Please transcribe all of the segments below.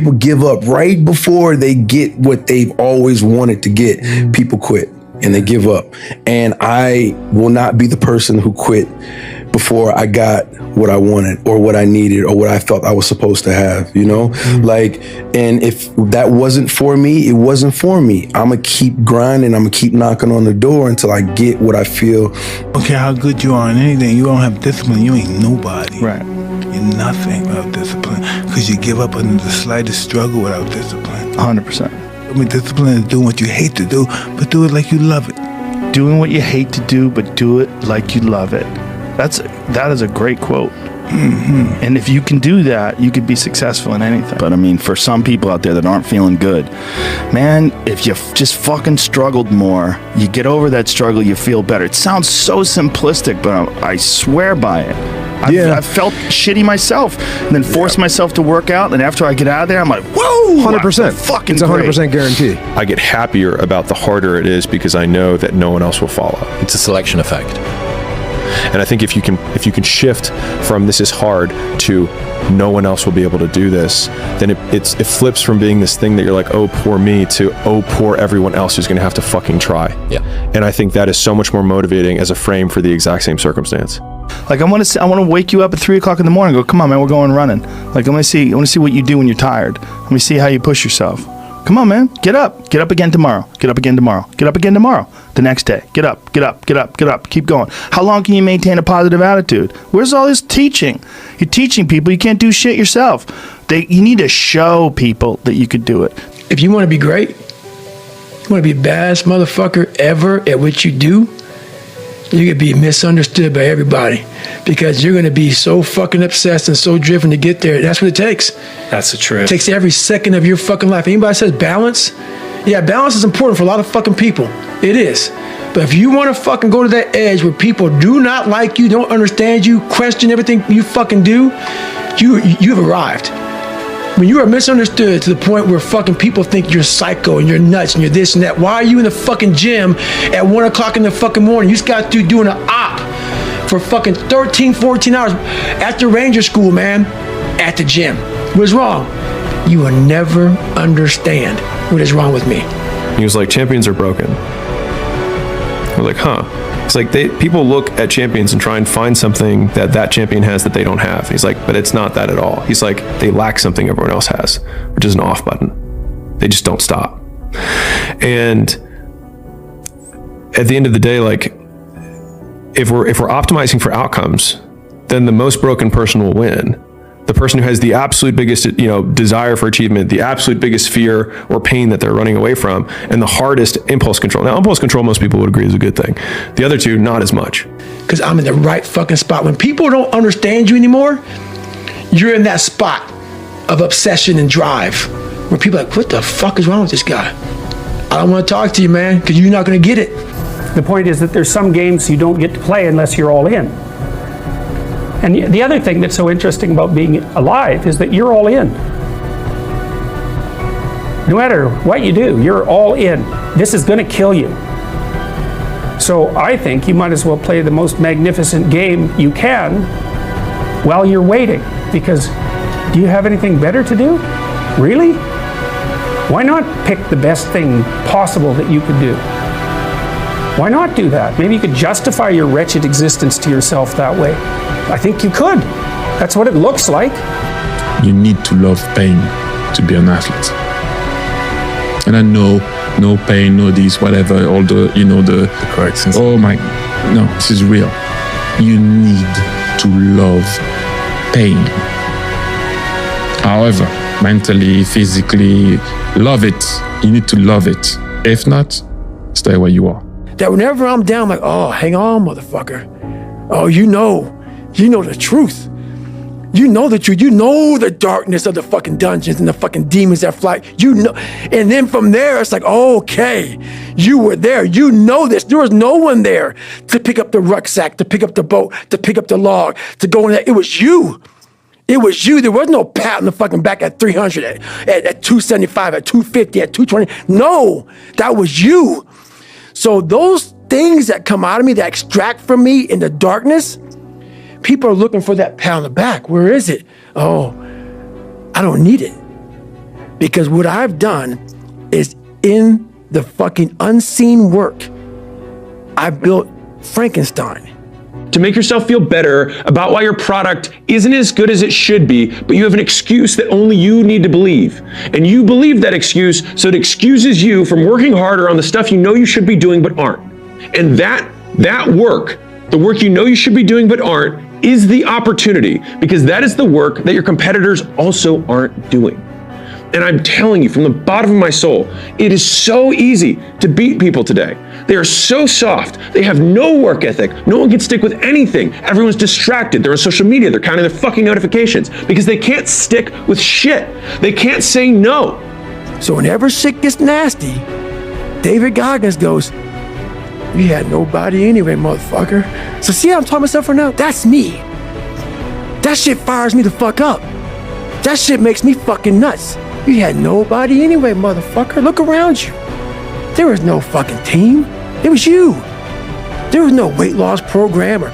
people give up right before they get what they've always wanted to get. People quit and they give up. And I will not be the person who quit before I got what I wanted or what I needed or what I felt I was supposed to have, you know? Like, and if that wasn't for me, it wasn't for me. I'm gonna keep grinding. I'm gonna keep knocking on the door until I get what I feel. Don't care how good you are in anything, you don't have discipline, you ain't nobody. Right. You're nothing without discipline, because you give up under the slightest struggle without discipline. 100%. I mean, discipline is doing what you hate to do, but do it like you love it. Doing what you hate to do, but do it like you love it. That is a great quote. And if you can do that, you could be successful in anything. But I mean, for some people out there that aren't feeling good, man, if you just fucking struggled more, you get over that struggle, you feel better. It sounds so simplistic, but I swear by it. I've felt shitty myself, and then forced myself to work out, and after I get out of there, I'm like, whoa, 100%. Fucking it's 100% guarantee. I get happier about the harder it is because I know that no one else will follow. It's a selection effect. And I think if you can shift from this is hard to no one else will be able to do this, then it flips from being this thing that you're like, oh, poor me, to oh, poor everyone else who's going to have to fucking try. Yeah. And I think that is so much more motivating as a frame for the exact same circumstance. Like I want to wake you up at 3 o'clock in the morning and go, come on, man, we're going running. Like I want to see what you do when you're tired. Let me see how you push yourself. Come on, man, get up again tomorrow, get up again tomorrow, get up again tomorrow. The next day, get up, keep going. How long can you maintain a positive attitude? Where's all this teaching? You're teaching people, you can't do shit yourself. You need to show people that you could do it. If you want to be great, you want to be the baddest motherfucker ever at what you do, you're going to be misunderstood by everybody because you're going to be so fucking obsessed and so driven to get there. That's what it takes. That's the truth. It takes every second of your fucking life. Anybody says balance? Yeah, balance is important for a lot of fucking people. It is. But if you want to fucking go to that edge where people do not like you, don't understand you, question everything you fucking do, you've arrived. When you are misunderstood to the point where fucking people think you're psycho and you're nuts and you're this and that, why are you in the fucking gym at 1 o'clock in the fucking morning? You just got through doing an op for fucking 13, 14 hours at the Ranger School, man, at the gym. What's wrong? You will never understand what is wrong with me. He was like, champions are broken. We're like, huh. It's like people look at champions and try and find something that champion has that they don't have. He's like, but it's not that at all. He's like, they lack something everyone else has, which is an off button. They just don't stop. And at the end of the day, like, if we're optimizing for outcomes, then the most broken person will win. The person who has the absolute biggest, desire for achievement, the absolute biggest fear or pain that they're running away from, and the hardest impulse control. Now, impulse control, most people would agree is a good thing. The other two, not as much. Because I'm in the right fucking spot. When people don't understand you anymore, you're in that spot of obsession and drive where people are like, what the fuck is wrong with this guy? I don't want to talk to you, man, because you're not going to get it. The point is that there's some games you don't get to play unless you're all in. And the other thing that's so interesting about being alive is that you're all in. No matter what you do, you're all in. This is going to kill you. So I think you might as well play the most magnificent game you can while you're waiting. Because do you have anything better to do? Really? Why not pick the best thing possible that you could do? Why not do that? Maybe you could justify your wretched existence to yourself that way. I think you could. That's what it looks like. You need to love pain to be an athlete. And I know, no pain, no this, whatever, all the corrections. Oh my, no, this is real. You need to love pain. However, mentally, physically, love it. You need to love it. If not, stay where you are. That whenever I'm down, I'm like, oh, hang on, motherfucker. Oh, you know the truth. You know the truth. You know the darkness of the fucking dungeons and the fucking demons that fly. You know, and then from there, it's like, oh, okay, you were there. You know this. There was no one there to pick up the rucksack, to pick up the boat, to pick up the log, to go in there. It was you. It was you. There was no pat on the fucking back at 300, at 275, at 250, at 220. No, that was you. So those things that come out of me, that extract from me in the darkness, people are looking for that pat on the back. Where is it? Oh, I don't need it. Because what I've done is in the fucking unseen work, I built Frankenstein. To make yourself feel better about why your product isn't as good as it should be, but you have an excuse that only you need to believe. And you believe that excuse, so it excuses you from working harder on the stuff you know you should be doing but aren't. And that work, the work you know you should be doing but aren't, is the opportunity, because that is the work that your competitors also aren't doing. And I'm telling you from the bottom of my soul, it is so easy to beat people today. They are so soft. They have no work ethic. No one can stick with anything. Everyone's distracted. They're on social media. They're counting their fucking notifications because they can't stick with shit. They can't say no. So whenever shit gets nasty, David Goggins goes, "You had nobody anyway, motherfucker." So see how I'm talking myself right now? That's me. That shit fires me the fuck up. That shit makes me fucking nuts. You had nobody anyway, motherfucker. Look around you. There was no fucking team. It was you. There was no weight loss program or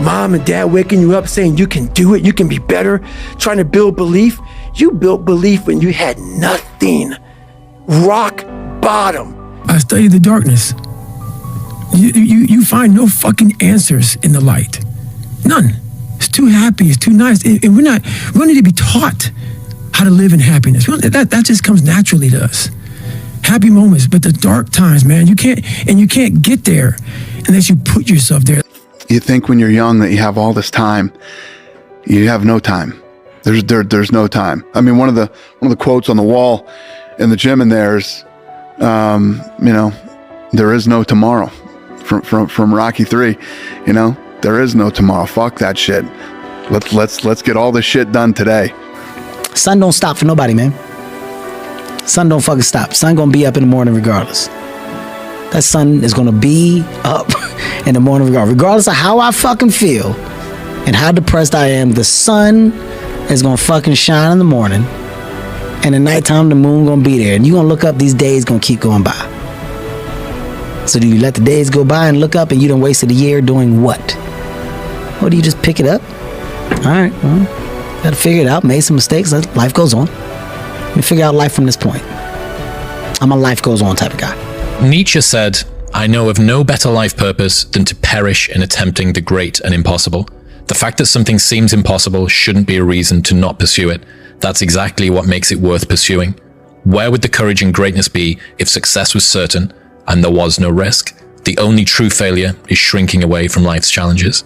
mom and dad waking you up saying you can do it, you can be better, trying to build belief. You built belief when you had nothing. Rock bottom. I studied the darkness. You find no fucking answers in the light. None. It's too happy, it's too nice. And we don't need to be taught how to live in happiness. That just comes naturally to us. Happy moments, but the dark times, man, you can't get there unless you put yourself there. You think when you're young that you have all this time. You have no time. There's no time. I mean, one of the quotes on the wall in the gym in there is, there is no tomorrow. From Rocky 3, there is no tomorrow. Fuck that shit. Let's get all this shit done today. Sun don't stop for nobody, man. Sun don't fucking stop. Sun gonna be up in the morning regardless. That sun is gonna be up in the morning regardless of how I fucking feel and how depressed I am. The sun is gonna fucking shine in the morning, and at nighttime the moon gonna be there, and you gonna look up. These days gonna keep going by. So do you let the days go by and look up and you done wasted a year doing what? Or do you just pick it up? All right, well, gotta figure it out, made some mistakes, life goes on. Let me figure out life from this point. I'm a life goes on type of guy. Nietzsche said, "I know of no better life purpose than to perish in attempting the great and impossible." The fact that something seems impossible shouldn't be a reason to not pursue it. That's exactly what makes it worth pursuing. Where would the courage and greatness be if success was certain and there was no risk? The only true failure is shrinking away from life's challenges.